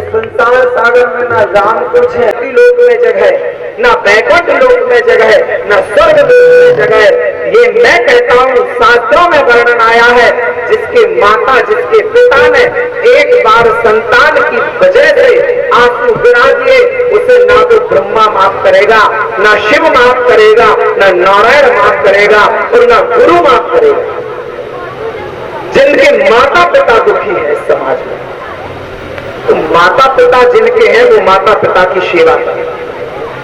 संसार सागर में ना राम कुछ है, लोक में जगह, ना बैकुंठ लोक में जगह, ना स्वर्ग लोक में जगह। ये मैं कहता हूँ, शास्त्रों में वर्णन आया है, जिसके माता जिसके पिता ने एक बार संतान की वजह से आंसू गिरा दिए, उसे ना तो ब्रह्मा माफ करेगा, ना शिव माफ करेगा, ना नारायण माफ करेगा और ना गुरु माफ करेगा। जिनके माता पिता दुखी है इस समाज में, तो माता पिता जिनके हैं वो माता पिता की सेवा करें।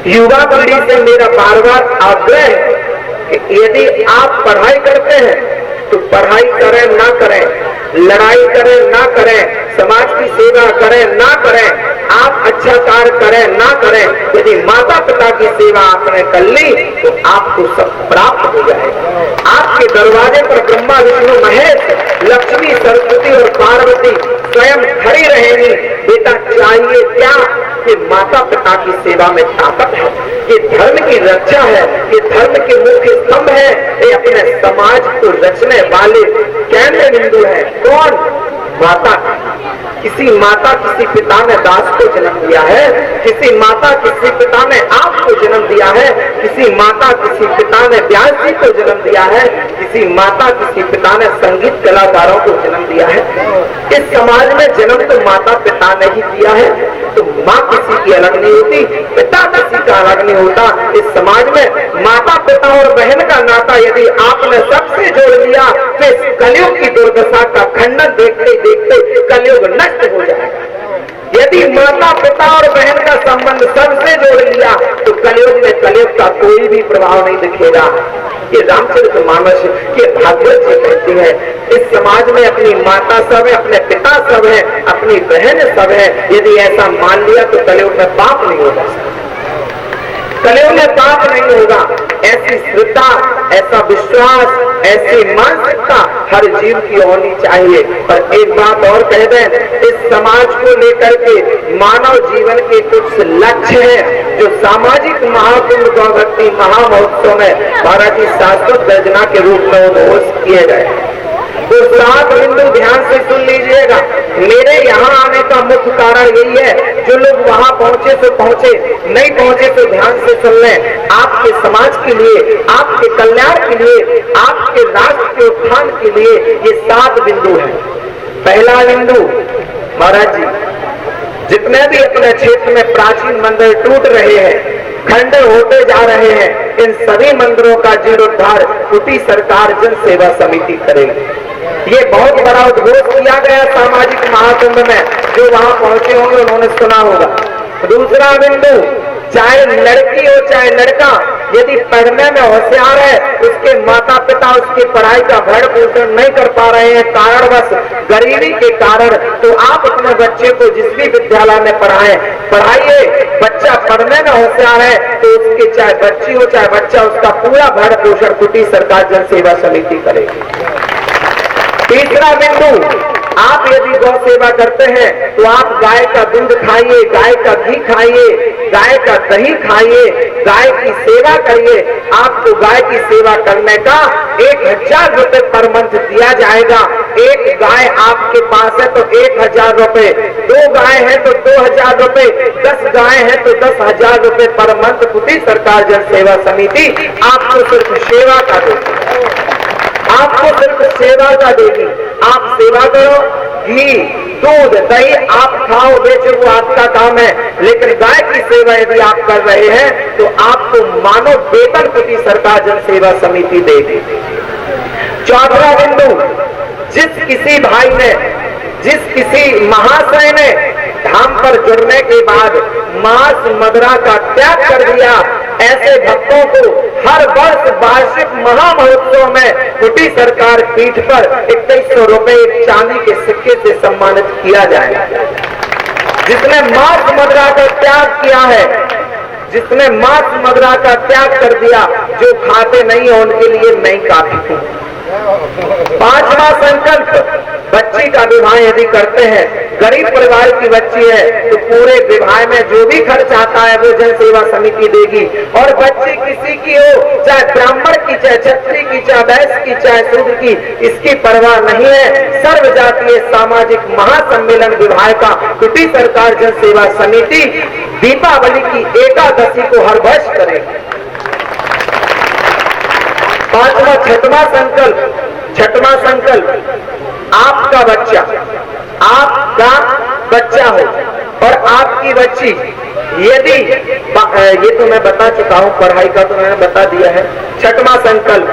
युवा पीढ़ी से मेरा बार बार आग्रह है कि यदि आप पढ़ाई करते हैं तो पढ़ाई करें ना करें, लड़ाई करें ना करें, समाज की सेवा करें ना करें, आप अच्छा कार्य करें ना करें, यदि माता पिता की सेवा आपने कर ली तो आपको सब प्राप्त हो जाएगा। आपके दरवाजे पर ब्रह्मा विष्णु महेश, लक्ष्मी सरस्वती और पार्वती स्वयं खड़ी रहेंगी। बेटा चाहिए क्या कि माता पिता की सेवा में ताकत है, ये धर्म की रक्षा है, ये धर्म के मुख्य स्तंभ है, ये अपने समाज को रचने वाले केंद्र बिंदु है। कौन? माता। किसी माता किसी पिता ने दास को जन्म दिया है, किसी माता किसी पिता ने आपको जन्म दिया है, किसी माता किसी पिता ने व्यास जी को जन्म दिया है, किसी माता किसी पिता ने संगीत कलाकारों को जन्म दिया है। इस समाज में जन्म तो माता पिता ने ही दिया है, तो माँ किसी की अलग नहीं होती, पिता किसी का अलग नहीं होता। इस समाज में माता पिता और बहन का नाता यदि आपने सबसे जोड़ लिया तो इस कलयुग की दुर्दशा का खंडन देखते देखते कलयुग नष्ट हो जाएगा। यदि माता पिता और बहन का संबंध सबसे जोड़ लिया तो कलयुग में कलयुग का कोई भी प्रभाव नहीं दिखेगा। ये रामचरितमानस के भागवत जी कहती है, इस समाज में अपनी माता सब है, अपने पिता सब है, अपनी बहन सब है। यदि ऐसा मान लिया तो कलयुग में पाप नहीं होगा, कलयुग में पाप नहीं होगा। ऐसी श्रद्धा, ऐसा विश्वास, ऐसी मानसिकता हर जीव की होनी चाहिए। पर एक बात और कह दें, इस समाज को लेकर के मानव जीवन के कुछ लक्ष्य हैं जो सामाजिक महाकुंभ गौभक्ति महामहोत्सव में महाराज जी शाश्वत गर्जना के रूप में उद्घोष किए गए। तो 7 बिंदु ध्यान से सुन लीजिएगा। मेरे यहाँ आने का मुख्य कारण यही है, जो लोग वहाँ पहुँचे तो पहुँचे, नहीं पहुँचे तो ध्यान से सुन लें। आपके समाज के लिए, आपके कल्याण के लिए, आपके राष्ट्र के उत्थान के लिए ये 7 बिंदु हैं। पहला बिंदु, महाराज जी जितने भी अपने क्षेत्र में प्राचीन मंदिर टूट रहे हैं, खंडर होते जा रहे हैं, इन सभी मंदिरों का जीर्णोद्धार कुटी सरकार जन सेवा समिति करेगी। ये बहुत बड़ा उद्घोष किया गया सामाजिक महाकुंभ में, जो वहां पहुंचे होंगे उन्होंने सुना होगा। दूसरा बिंदु, चाहे लड़की हो चाहे लड़का, यदि पढ़ने में होशियार है, उसके माता पिता उसकी पढ़ाई का भरण पोषण नहीं कर पा रहे हैं कारणवश, गरीबी के कारण, तो आप अपने बच्चे को जिस भी विद्यालय में पढ़ाइए। बच्चा पढ़ने में होशियार है तो उसके चाहे बच्ची हो चाहे बच्चा, उसका पूरा भरण पोषण कुटी सरकार जन सेवा समिति करेगी। तीसरा बिंदु, आप यदि गौ सेवा करते हैं तो आप गाय का दूध खाइए, गाय का घी खाइए, गाय का दही खाइए, गाय की सेवा करिए। आपको गाय की सेवा करने का 1000 रुपए पर मंथ दिया जाएगा। एक गाय आपके पास है तो 1000 रुपए, 2 गाय है तो 2000 रुपए, 10 गाय है तो 10,000 रुपए पर मंथ कुटी सरकार जन सेवा समिति आपको सिर्फ सेवा का देगी, आपको सिर्फ सेवा का देगी। आप सेवा करो, घी दूध दही आप खाओ बेचो, वो आपका काम है, लेकिन गाय की सेवा यदि आप कर रहे हैं तो आपको मानव वेतन कुटी सरकार जन सेवा समिति देगी। चौथा बिंदु, जिस किसी भाई ने, जिस किसी महाशय ने धाम पर जुड़ने के बाद मांस मदिरा का त्याग कर दिया, ऐसे भक्तों को हर वर्ष वार्षिक महामहोत्सव में कुटी सरकार पीठ पर 2100 रुपए चांदी के सिक्के से सम्मानित किया जाएगा। जिसने मांस मदिरा का त्याग किया है, जिसने मांस मदिरा का त्याग कर दिया, जो खाते नहीं है उनके लिए मैं काफी हूँ। 5वां संकल्प, बच्ची का विवाह यदि करते हैं, गरीब परिवार की बच्ची है तो पूरे विवाह में जो भी खर्च आता है वो जन सेवा समिति देगी। और बच्ची किसी की हो, चाहे ब्राह्मण की, चाहे क्षत्रिय की, चाहे वैश्य की, चाहे शूद्र की, इसकी परवाह नहीं है। सर्व जातीय सामाजिक महासम्मेलन विवाह का कुटी सरकार जन सेवा समिति दीपावली की एकादशी को हर वर्ष करेगी। पांचवा छठवां संकल्प, आपका बच्चा हो और आपकी बच्ची, यदि ये तो मैं बता चुका हूं, पढ़ाई का तो मैंने बता दिया है। छठवां संकल्प,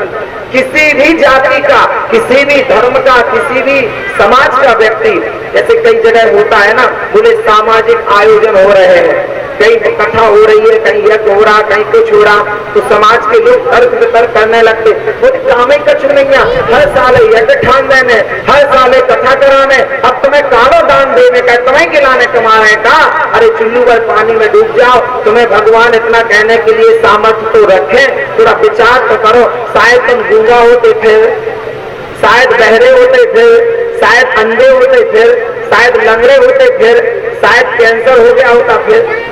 किसी भी जाति का, किसी भी धर्म का, किसी भी समाज का व्यक्ति, जैसे कई जगह होता है ना, बोले सामाजिक आयोजन हो रहे हैं, कहीं कथा हो रही है, कहीं यज्ञ हो रहा, कहीं कुछ हो रहा, तो समाज के लोग तर्क वितर्क करने लगते, बोले काम ही कछु नहीं है, हर साल यज्ञ ठान देने, हर साल कथा कराने, अब तुम्हें कालो दान देने का, तुम्हें गिलाने कमाने का। अरे चुल्लू पर पानी में डूब जाओ, तुम्हें भगवान इतना कहने के लिए सामर्थ्य तो रखे, थोड़ा विचार तो करो। शायद तुम गूंगा होते थे, शायद बहरे होते थे, शायद अंधे होते थे, शायद लंगड़े होते थे, शायद कैंसर हो गया होता फिर।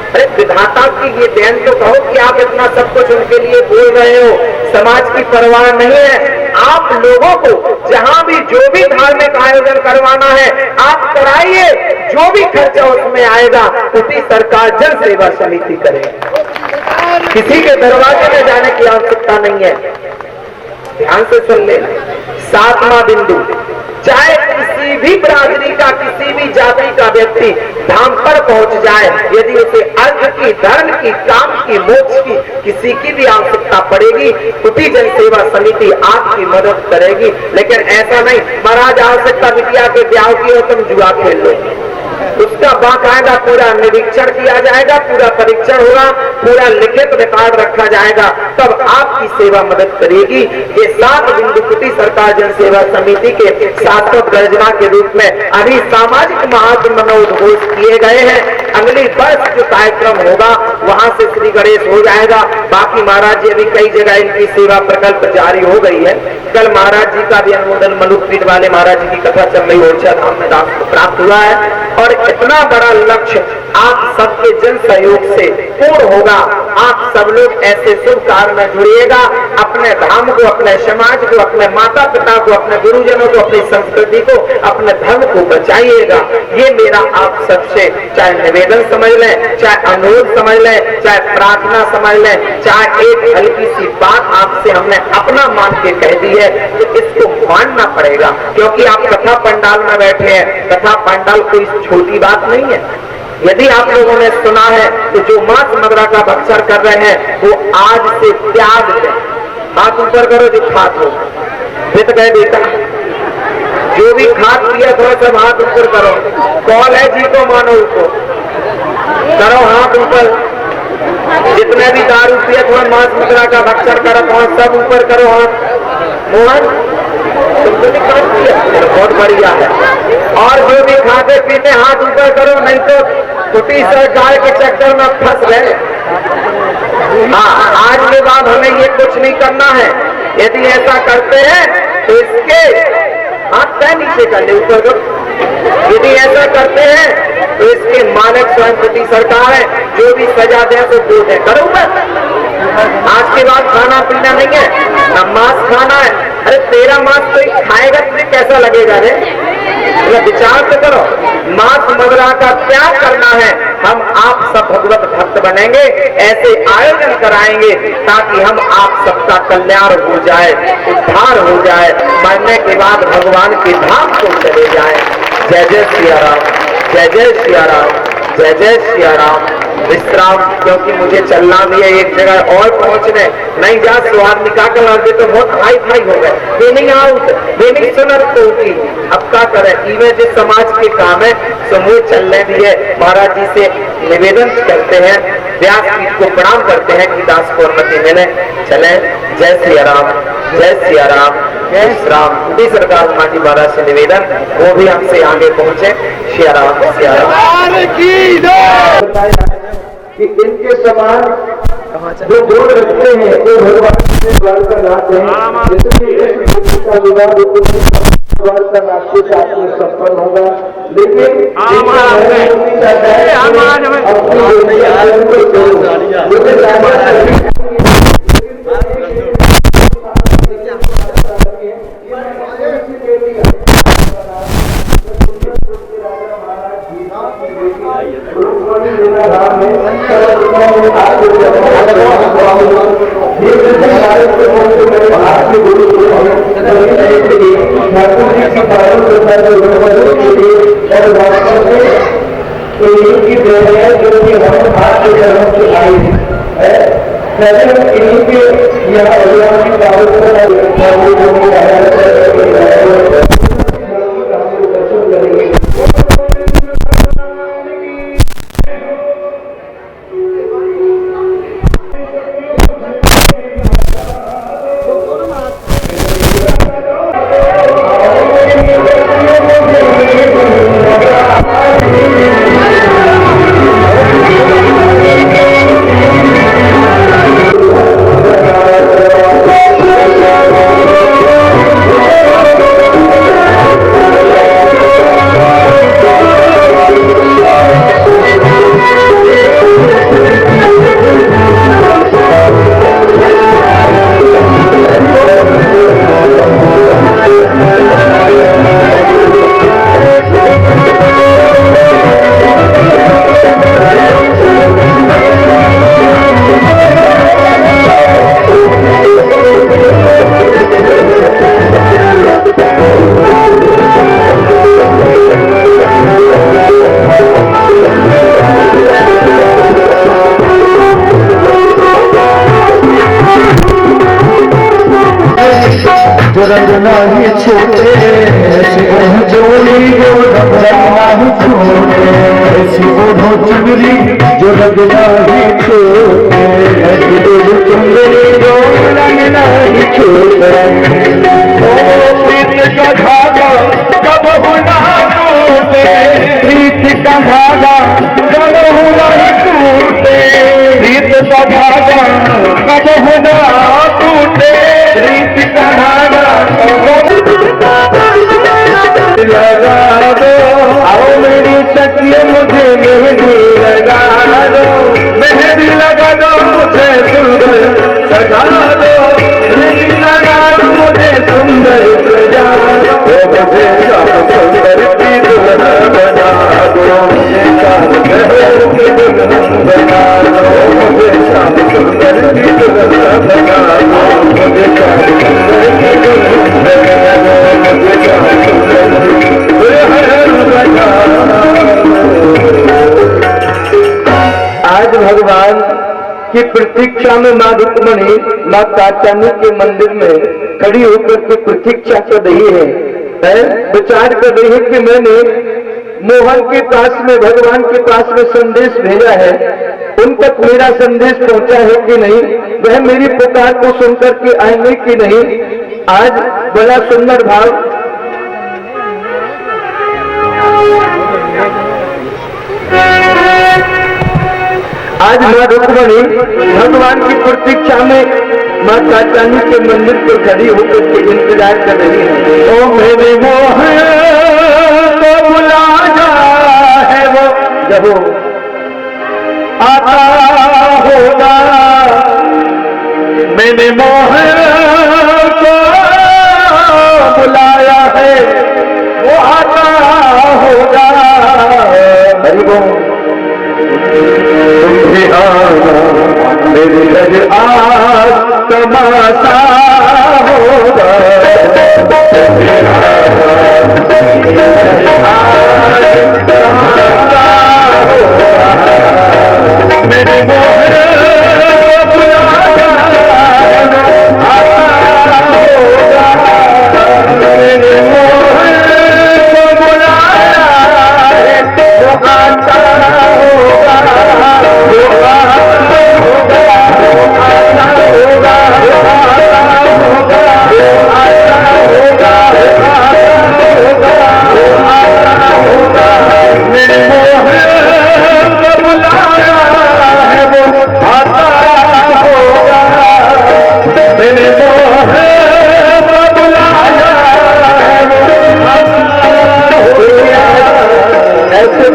अरे विधाता की ये देन तो कहो कि आप इतना सब कुछ उनके लिए बोल रहे हो, समाज की परवाह नहीं है। आप लोगों को जहां भी जो भी धार्मिक आयोजन करवाना है आप कराइए, जो भी खर्चा उसमें आएगा उसी सरकार जन सेवा समिति करेगी। किसी के दरवाजे में जाने की आवश्यकता नहीं है। ध्यान से सुन ले। सातवां बिंदु, चाहे किसी भी बिरादरी का, किसी भी जाति का व्यक्ति धाम पर पहुंच जाए, यदि उसे अर्थ की, धर्म की, काम की, मोक्ष की किसी की भी आवश्यकता पड़ेगी, कुटी जन सेवा समिति आपकी मदद करेगी। लेकिन ऐसा नहीं महाराज आवश्यकता बिटिया के ब्याह की हो तुम जुआ खेल लो, उसका बाकायदा पूरा निरीक्षण किया जाएगा, पूरा परीक्षण होगा, पूरा लिखित रिकॉर्ड रखा जाएगा, तब आपकी सेवा मदद करेगी। ये 7 बिंदु कुटी सरकार जन सेवा समिति के शाश्वत गर्जना के रूप में अभी सामाजिक महत्व मनोद्घोष किए गए हैं। अगली वर्ष जो कार्यक्रम होगा वहां से श्री गणेश हो जाएगा। बाकी महाराज जी अभी कई जगह इनकी सेवा प्रकल्प जारी हो गई है। कल महाराज जी का भी अनुमोदन मनुपीठ वाले महाराज जी की कथा चल रही ओरछा धाम में दास को प्राप्त हुआ है। और इतना बड़ा लक्ष्य आप सबके जन सहयोग से पूर्ण होगा। आप सब लोग ऐसे शुभ कार्य में जुड़िएगा, अपने धाम को, अपने समाज को, अपने माता पिता को, अपने गुरुजनों को, अपनी संस्कृति को, अपने धर्म को बचाइएगा। ये मेरा आप सबसे चाहे निवेदन समझ लें, चाहे अनुरोध समझ लें, चाहे प्रार्थना समझ लें, चाहे एक हल्की सी बात आपसे हमने अपना मान के कह दी है तो इसको मानना पड़ेगा। क्योंकि आप कथा पंडाल में बैठे हैं, कथा पंडाल कोई छोटी बात नहीं है। यदि आप लोगों ने सुना है तो जो मांस मदिरा का भक्षण कर रहे हैं वो आज से त्याग दें। हाथ ऊपर करो जो खात हो, जित गए बेटा, जो भी खात पिया थोड़ा सब हाथ ऊपर करो। कौन है जी को मानो उसको करो हाथ ऊपर। जितने भी दारू पिया थोड़ा मांस मदिरा का भक्षण करो थोड़ा सब ऊपर करो हाथ। मोहन तुमको नहीं काम किया, बहुत बढ़िया है। और जो भी खाते पीते हाथ ऊपर करो, नहीं तो कुटी सरकार के चक्कर में फंस गए। हाँ, आज के बाद हमें ये कुछ नहीं करना है। यदि ऐसा करते हैं तो इसके हाथ पैर नीचे कर ले, ऊपर करो। यदि ऐसा करते हैं तो इसके मालिक स्वयं कुटी सरकार है, जो भी सजा दे तो दो दे करो। आज के बाद खाना पीना नहीं है, ना मांस खाना है। अरे तेरा मांस कोई खाएगा तुझे कैसा लगेगा रे? विचार तो करो। मांस मदिरा का त्याग करना है। हम आप सब भगवत भक्त बनेंगे, ऐसे आयोजन कराएंगे ताकि हम आप सबका कल्याण हो जाए, उद्धार हो जाए, मरने के बाद भगवान के धाम को चले जाए। जय जय सिया राम, जय जय सिया राम, जय जय सिया राम। विश्राम, क्योंकि मुझे चलना भी है एक जगह और पहुंचने। नहीं जा स्वाद निकाल कर दे तो बहुत हाई फाई हो गए। मीनिंग आउट, मीनिंग सुनर तो की। अब क्या करें, इवे जिस समाज के काम है समूह चलने भी है। महाराज जी से निवेदन करते हैं, व्यास जी को प्रणाम करते हैं कि दास को अनुमति मिले। चले। जय सिया राम, जय सिया राम, जय श्री राम। कुटी सरकार मां जी महाराज से निवेदन वो भी हमसे आगे पहुंचे। सिया राम, सिया राम कि इनके समान जो जोड़ रखते हैं वो भगवान से द्वार पर लाते हैं। परिवर्तन आपके साथ में संपन्न होगा। लेकिन रंगना ही छोटे जोड़ी जो रंगना ही छोटे ऐसी बोलो चुगली जो रंगना ही छोटे ऐसी बोलो चुगली जो रंगना ही छोटे प्रीत का धागा कब होना टूटे प्रीत का धागा कब होना टूटे प्रीत का धागा कब होना टूटे प्रीत का धागा लगा दो आओ मेरी शक्ल मुझे मेहंदी लगा दो मेहंदी लगा दो मुझे सुंदर सजा दो मेहंदी लगा दो मुझे सुंदर सजा दो मुझे सुंदर की दुल्हन बना दो मुझे शहर की दुल्हन बना दो मुझे सुंदर की दुल्हन बना दो मुझे सुंदर की दुल्हन बना दो मुझे आज भगवान की प्रतीक्षा में माँ रुक्मणी माँ कात्यायनी के मंदिर में खड़ी होकर के प्रतीक्षा कर रही है, विचार कर रही है कि मैंने मोहन के पास में भगवान के पास में संदेश भेजा है, उन तक मेरा संदेश पहुंचा है कि नहीं, वह मेरी पुकार को सुनकर के आएंगे कि नहीं। आज बड़ा सुंदर भाव आज माँ रुक्मणी भगवान की प्रतीक्षा में माँ कात्यायनी के मंदिर पर खड़ी होकर के इंतजार कर रही है। ओ मेरे मोहन को बुलाया है वो जब आता होगा, मैंने मोहन को बुलाया है वो आता होगा। हरि बोल मेरी लग आज तमाशा होगा, मेरे मोहन बुलाया होगा, मेरे मोहन को बुलाया है वो आता होगा, होगा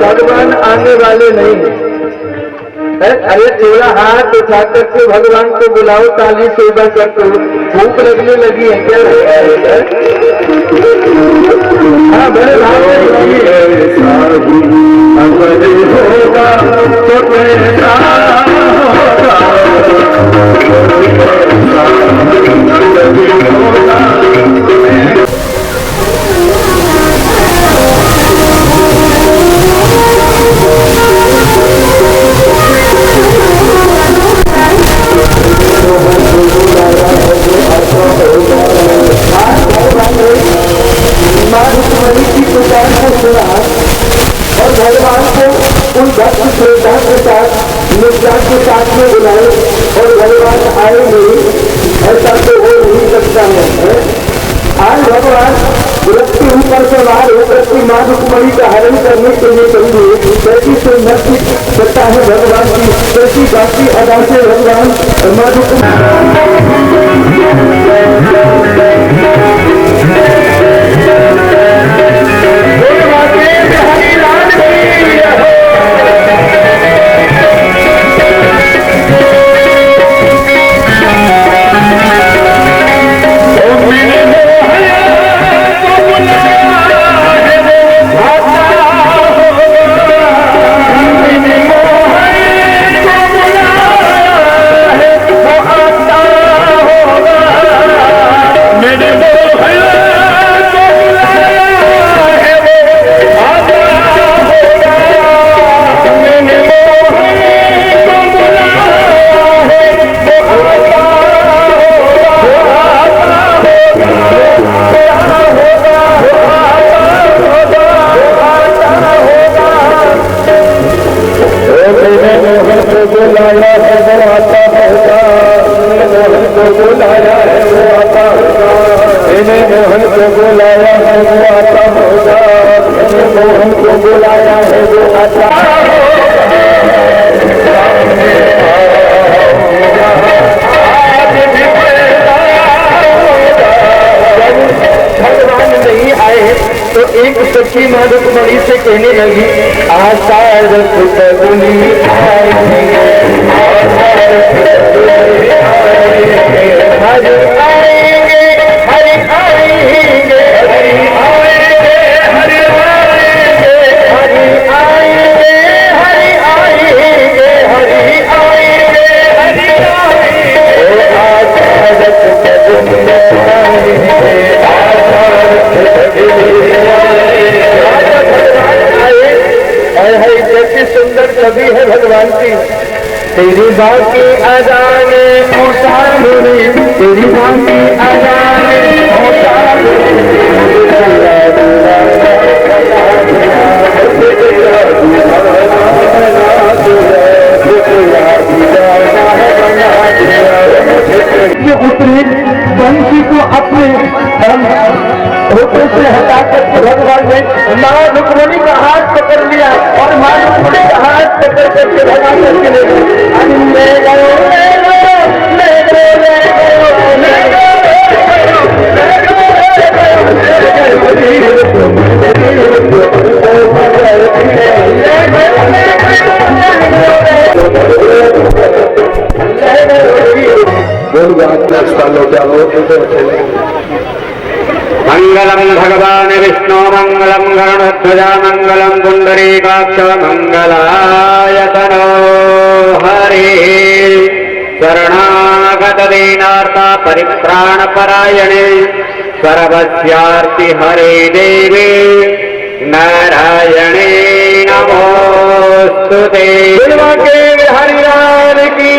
भगवान आने वाले नहीं हैं। अरे थोड़ा हाथ उठा करके भगवान को बुलाओ, ताली सेवा करते हो। भूख लगने लगी है क्या? हाँ बड़े भाव होगा तो और भगवान को उन भक्त श्रद्धा के साथ निष्ठा के साथ में बुलाए और भगवान आए नहीं, ऐसा तो हो नहीं सकता है। आज भगवान व्यक्ति ऊपर सवार होकर के मां रुक्मणी का हरण करने के लिए करेंगे। कैसी सुंदर सत्ता है भगवान की, कैसी बाकी अदा से भगवान मां सच्ची मां रुक्मणी से कहने लगी, आषाढ़ फुटनी आएंगे, हरि आएंगे, हरि आएंगे, हरि आएंगे, हरि आएंगे, हरि आएंगे, हरि आएंगे, हरि आएंगे, हरि आएंगे, आषाढ़ फुटनी आएंगे, आषाढ़ फुटनी कैसी सुंदर छवि है भगवान की। तेरी बाकी अजाने उतारूरी, तेरी बाकी अजाने उतारूरी, ये उतरी बंसी को अपने होठों से हटा करके भगवान ने मां रुक्मणी का हाथ पकड़ लिया और मां रुक्मणी का हाथ पकड़ करके भगा करके ले गए। मंगलम भगवान विष्णु मंगलम गरुड़ध्वजा मंगलम पुंडरीकाक्ष मंगलायतनो हरे शरणागत दीनार्ता परित्राण परायणे सर्वस्यार्ति हरे देवी नारायणे नमोस्तुते। हरिराज की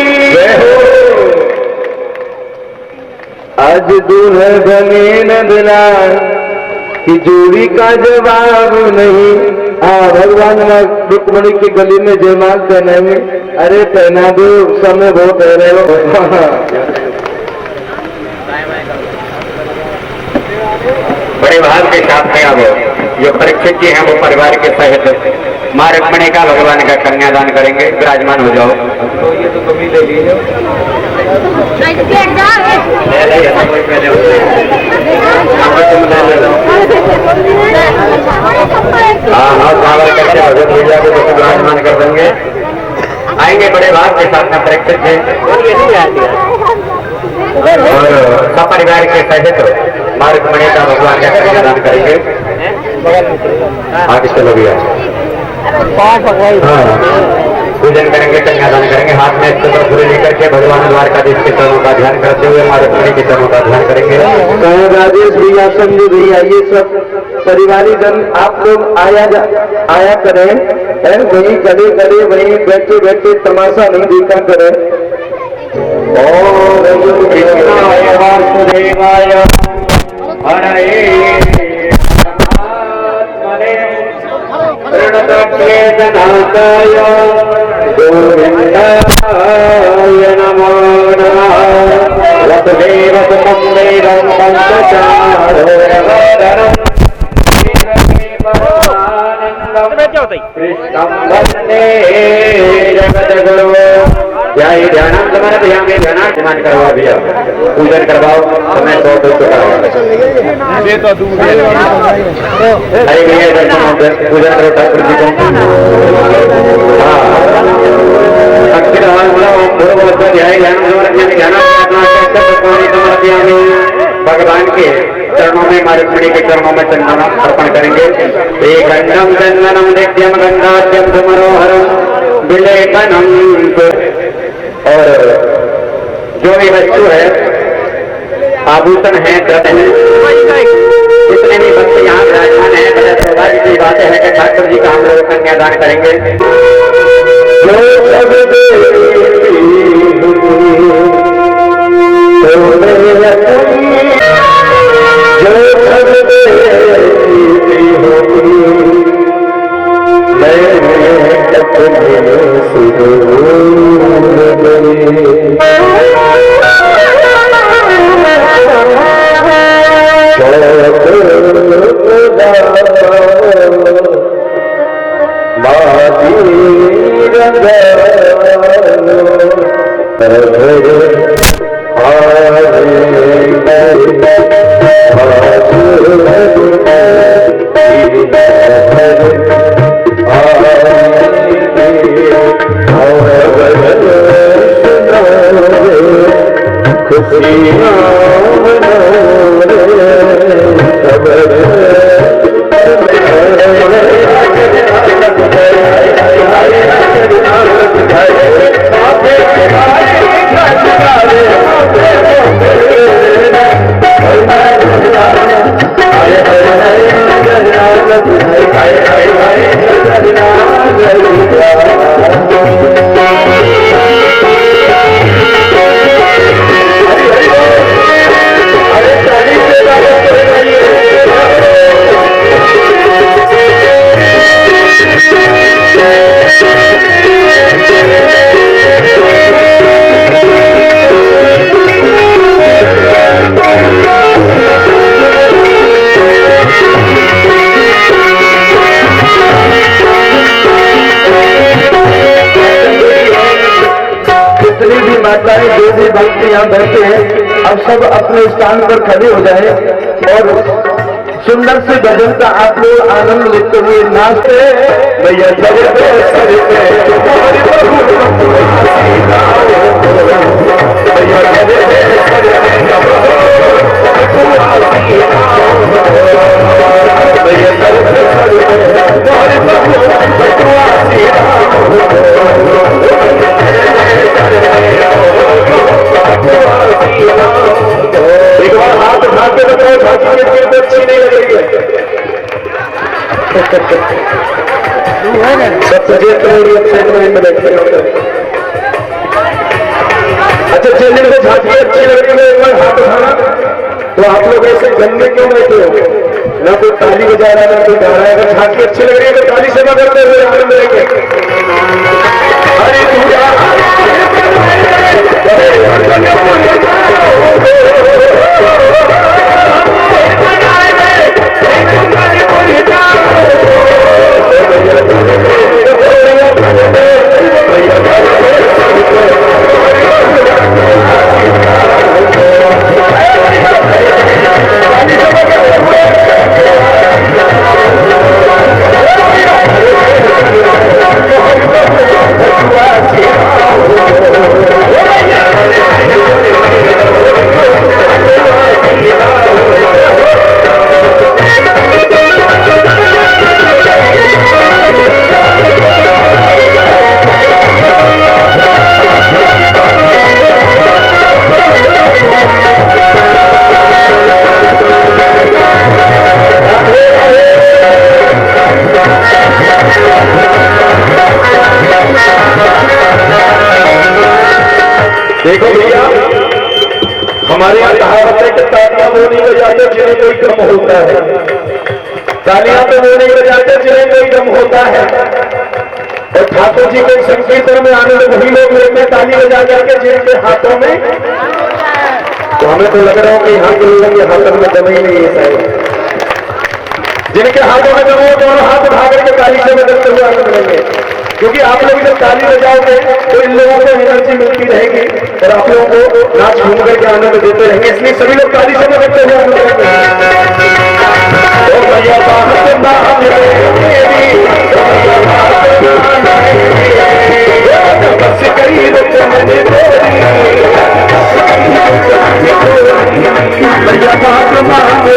आज दूल्हे बने न दिला कि जोड़ी का जवाब नहीं। भगवान रुक्मणी की गली में जयमाल पहनाएंगे। अरे पहना दो, समय बहुत है रहे बड़े भाव के साथ में अब जो परीक्षित जी हैं वो परिवार के सहित मां रुक्मणी का भगवान का कन्यादान करेंगे। विराजमान हो जाओ। तो ये तो कभी ले लीजिए। हाँ हाँ, कैसे भजन मिल जाएगा। करेंगे और सपरिवार के सहित मार्ग मणि का भगवान का कन्यादान करेंगे। आगे चलो भैया। पूजन करेंगे, कन्यादान करेंगे। हाथ में पूरे लेकर के भगवान द्वारकाधीश के चरणों का ध्यान करते हुए मार्ग मणि के चरणों का ध्यान करेंगे। राजेश भैया, संजू भैया, ये सब परिवारी जन आप लोग आया करें, वहीं खड़े खड़े वहीं बैठे बैठे तमाशा नहीं देखा करें। ओम कृष्णाय वासुदेवाय हरये परमात्मने प्रणतक्लेशनाशाय गोविन्दाय नमो नमः। वसुदेवसुतं देवं पञ्चचारोरवरम् कृष्णं वन्दे जगद्गुरुं। जय ध्यान समर्पयामि। ध्यान करवाओ भैया, पूजन करवाओ। समय तो चुका है। अरे भैया पूजन करो ठाकुर जी को। समर्पयामि। भगवान के चरणों में मार्ग मणि के चरणों में चंदन अर्पण करेंगे। एक गंधम चंदनम नित्यम गंगाद्यम मनोहरम विलेखनम। और जो भी वस्तु है, आभूषण है, रत्न है, जितने भी भक्त यहाँ विराजमान है, बड़े सौभाग्य की बातें हैं कि ठाकुर जी का हम लोग कन्यादान करेंगे। जो भी भक्त यहाँ बैठे हैं, अब सब अपने स्थान पर खड़े हो जाए और सुंदर से भजन का आप लोग आनंद लेते हुए नाचते भैया एक बार हाथ उठा के बताओ, ठाकुर की कीर्त अच्छी नहीं लग रही है। सब सजेस्ट में बैठे होते। अच्छा, जिन को झांकी अच्छी लग रही है एक बार हाथ उठाना। तो आप लोग ऐसे गंदे क्यों बैठे हो? ना कोई ताली बजा रहा है, ना कोई गा रहा है। अगर झांकी अच्छी लग रही है तो ताली सेवा करते हुए आनंद लेंगे। तालियां तो वो नहीं बजाते जिन्हें कोई गम होता है, और ठाकुर जी के संकीर्तन में आनंद वही लोग लेते हैं ताली बजा करके जिनके हाथों में, तो हमें तो लग रहा है कि यहाँ के लोगों के हाथों में दम ही नहीं है शायद। जिनके हाथों में दम हो दोनों हाथ उठा करके ताली से बदलते हुए आनंद लेंगे, क्योंकि आप लोग जब ताली बजाओगे तो इन लोगों को एनर्जी मिलती रहेगी और आप लोगों को नाच घूम करके आनंद देते रहेंगे, इसलिए सभी लोग ताली से बदलते हुए आनंद लेंगे। तो भैया बात नाम बस करी भैया बात मांग रे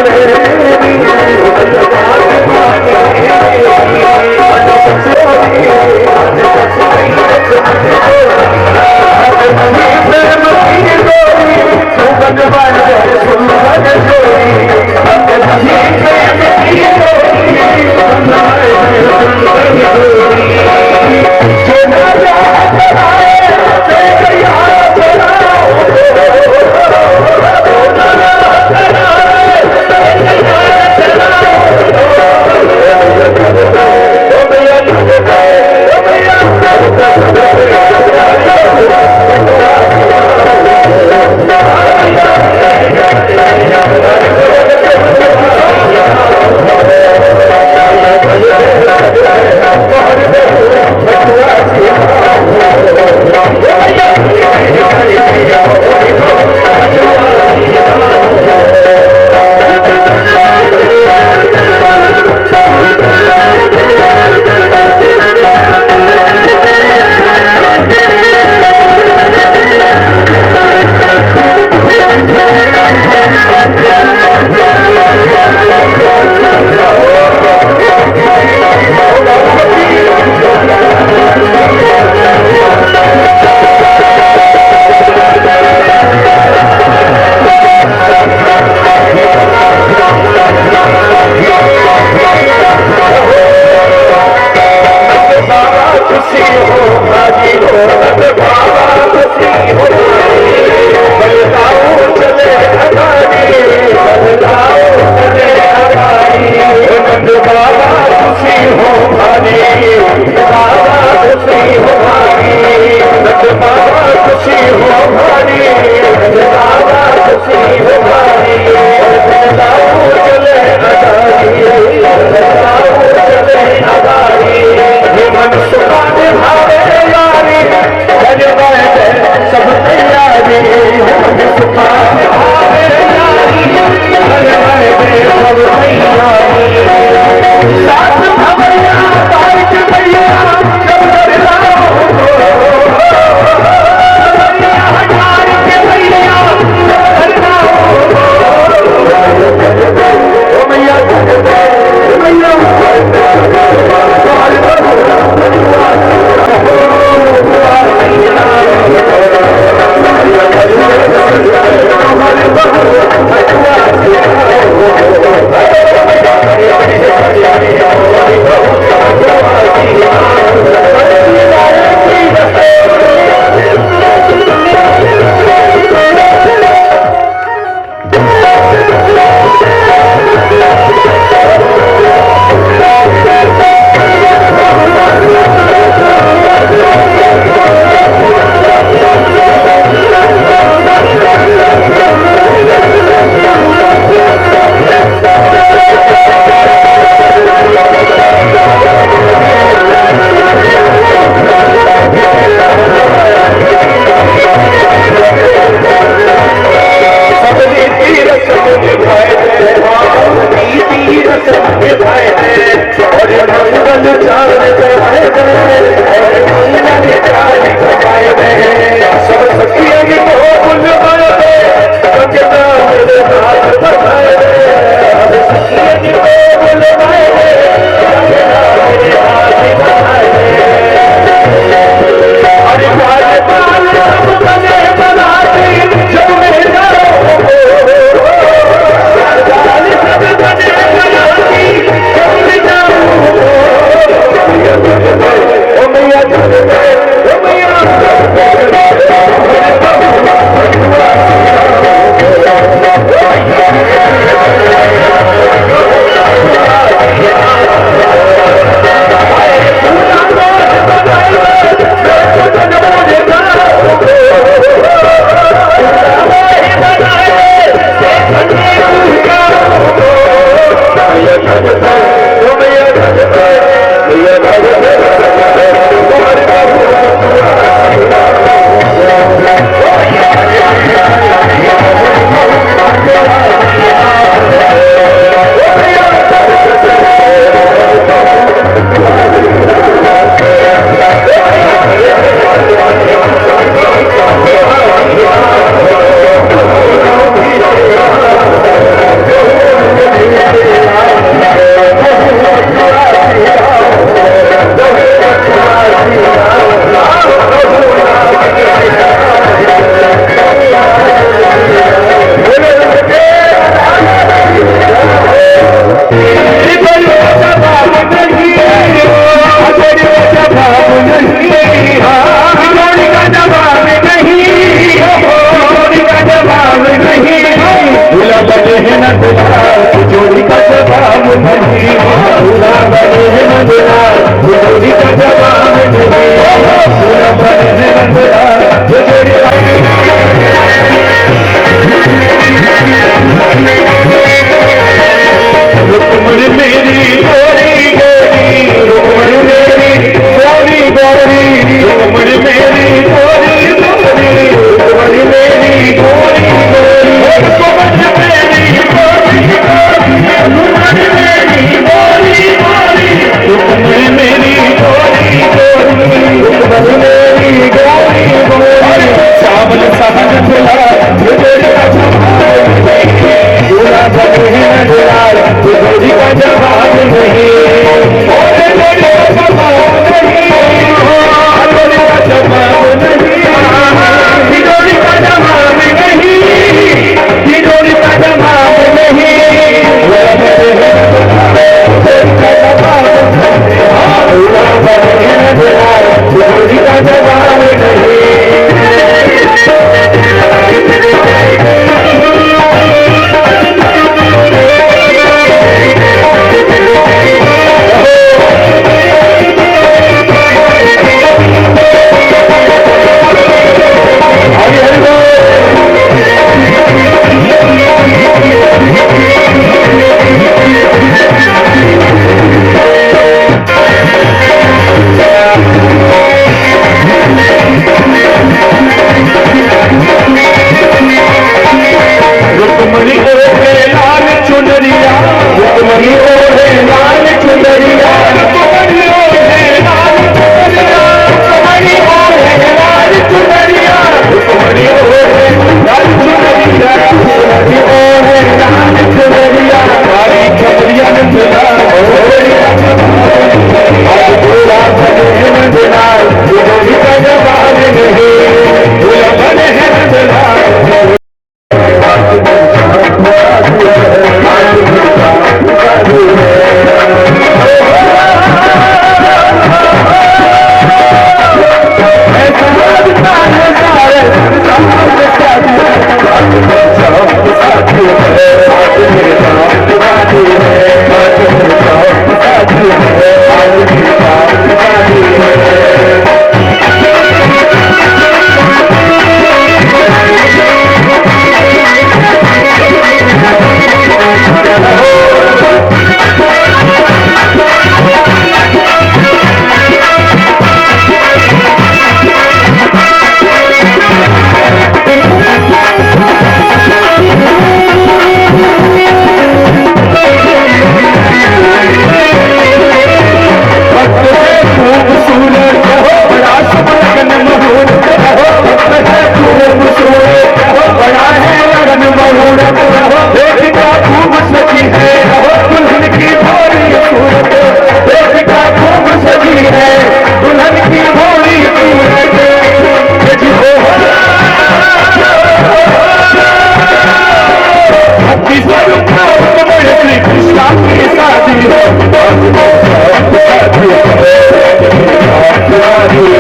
साथी है,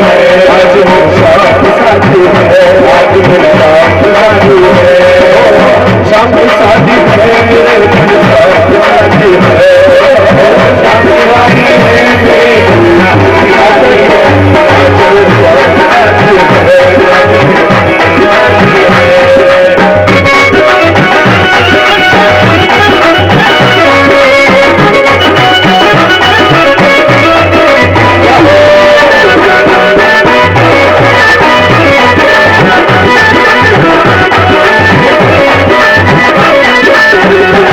आज मेरे साथ साथी है, आज मेरे साथ साथी है, शाम की शादी है मेरे साथ साथी है, शाम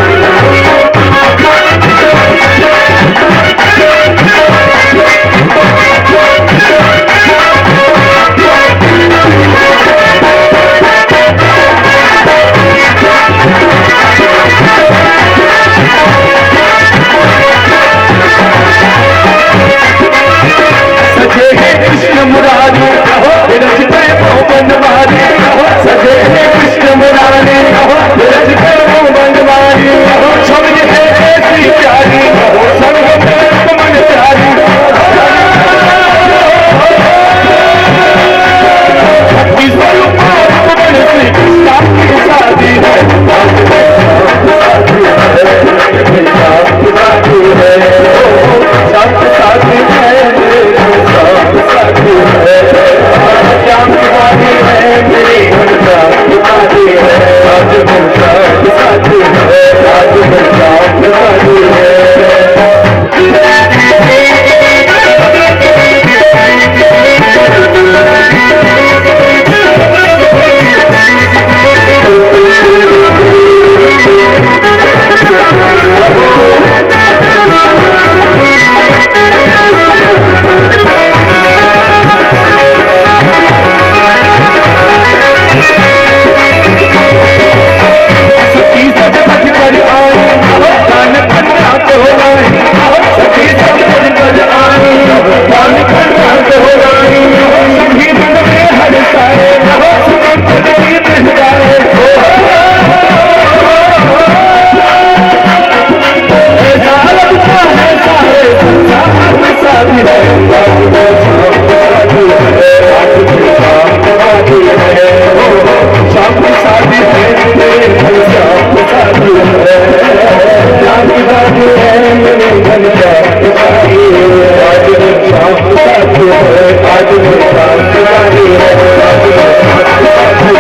की शादी है मेरे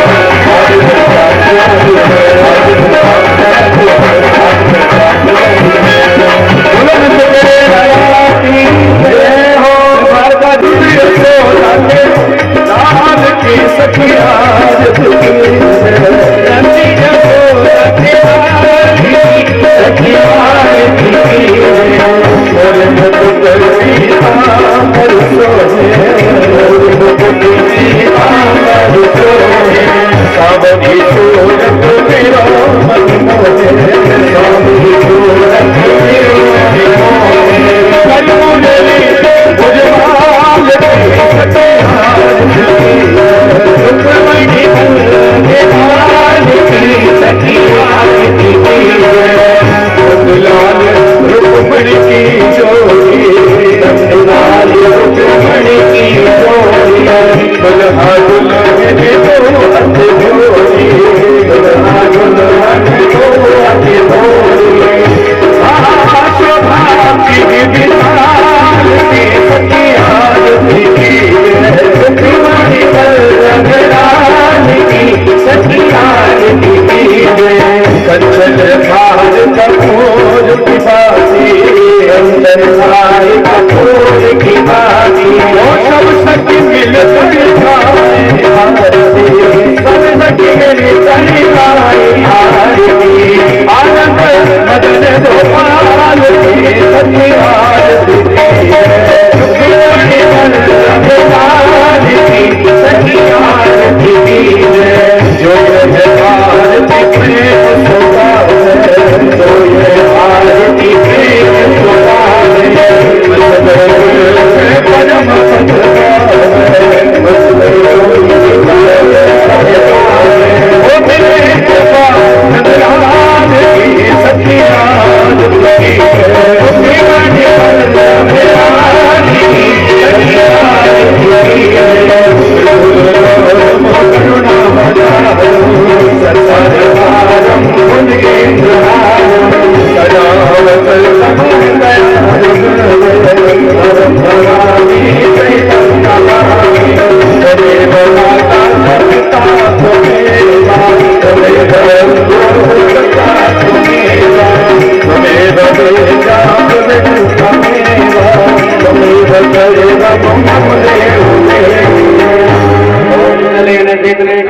साथ साथी है, आज मेरे साथ साथी है। आनंद मदन गोपाल की सखिया